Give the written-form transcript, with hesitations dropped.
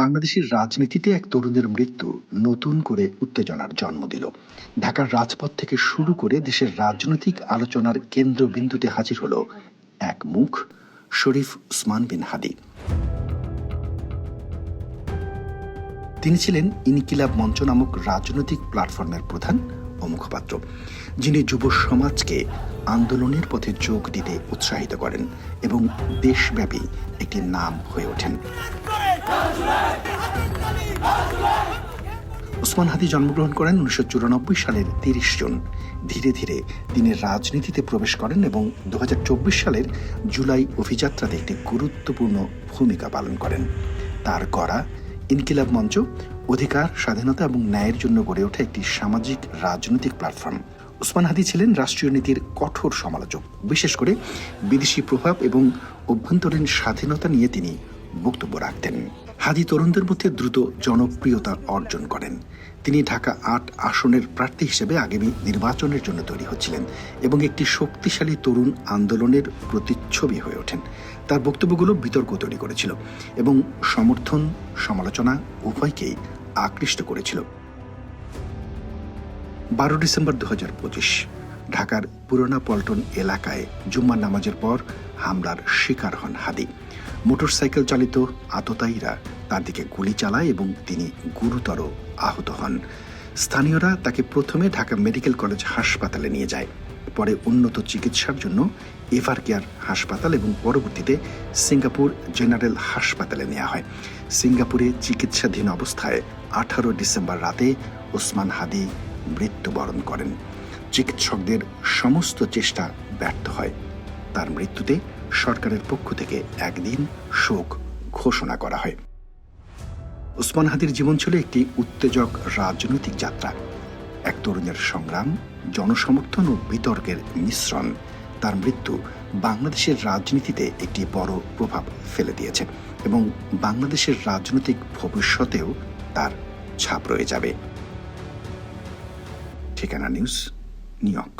বাংলাদেশের রাজনীতিতে এক তরুণের মৃত্যু নতুন করে উত্তেজনার জন্ম দিল। ঢাকার রাজপথ থেকে শুরু করে দেশের রাজনৈতিক আলোচনার কেন্দ্রবিন্দুতে হাজির হলো এক মুখ, শরীফ ওসমান বিন হাদী। তিনি ছিলেন ইনকিলাব মঞ্চ নামক রাজনৈতিক প্ল্যাটফর্মের প্রধান ও মুখপাত্র, যিনি যুব সমাজকে আন্দোলনের পথে যোগ দিতে উৎসাহিত করেন এবং দেশব্যাপী একটি নাম হয়ে ওঠেন। ওসমান হাদী জন্মগ্রহণ করেন 1994 সালের 30 জুন। ধীরে ধীরে তিনি রাজনীতিতে প্রবেশ করেন এবং 2024 সালের জুলাই অভিযাত্রাতে একটি গুরুত্বপূর্ণ ভূমিকা পালন করেন। তার গড়া ইনকিলাব মঞ্চ অধিকার, স্বাধীনতা এবং ন্যায়ের জন্য গড়ে ওঠা একটি সামাজিক রাজনৈতিক প্ল্যাটফর্ম। ওসমান হাদী ছিলেন রাষ্ট্রীয় নীতির কঠোর সমালোচক। বিশেষ করে বিদেশি প্রভাব এবং অভ্যন্তরীণ স্বাধীনতা নিয়ে তিনি বক্তব্য রাখতেন। হাদী তরুণদের মধ্যে দ্রুত জনপ্রিয়তা অর্জন করেন। তিনি ঢাকা ৮ আসনের প্রার্থী হিসেবে আগামী নির্বাচনের জন্য তৈরি হচ্ছিলেন এবং একটি শক্তিশালী তরুণ আন্দোলনের প্রতিচ্ছবি হয়ে ওঠেন। তার বক্তব্যগুলো বিতর্ক তৈরি করেছিল এবং সমর্থন, সমালোচনা উভয়কেই আকৃষ্ট করেছিল। 12 ডিসেম্বর 2025 ঢাকার পুরোনা পল্টন এলাকায় জুম্মার নামাজের পর হামলার শিকার হন হাদী। মোটরসাইকেল চালিত আততায়ীরা তার দিকে গুলি চালায় এবং তিনি গুরুতর আহত হন। স্থানীয়রা তাকে প্রথমে ঢাকা মেডিকেল কলেজ হাসপাতালে নিয়ে যায়, পরে উন্নত চিকিৎসার জন্য এভার কেয়ার হাসপাতাল এবং পরবর্তীতে সিঙ্গাপুর জেনারেল হাসপাতালে নেওয়া হয়। সিঙ্গাপুরে চিকিৎসাধীন অবস্থায় 18 ডিসেম্বর রাতে ওসমান হাদী মৃত্যুবরণ করেন। চিকিৎসকদের সমস্ত চেষ্টা ব্যর্থ হয়। তার মৃত্যুতে সরকারের পক্ষ থেকে একদিন শোক ঘোষণা করা হয়। ওসমান হাদীর জীবন ছিল একটি উত্তেজক রাজনৈতিক যাত্রা, এক তরুণের সংগ্রাম, জনসমর্থন ও বিতর্কের মিশ্রণ। তার মৃত্যু বাংলাদেশের রাজনীতিতে একটি বড় প্রভাব ফেলে দিয়েছে এবং বাংলাদেশের রাজনৈতিক ভবিষ্যতেও তার ছাপ রয়ে যাবে। ঠিকানা নিউজ, নিউ ইয়র্ক।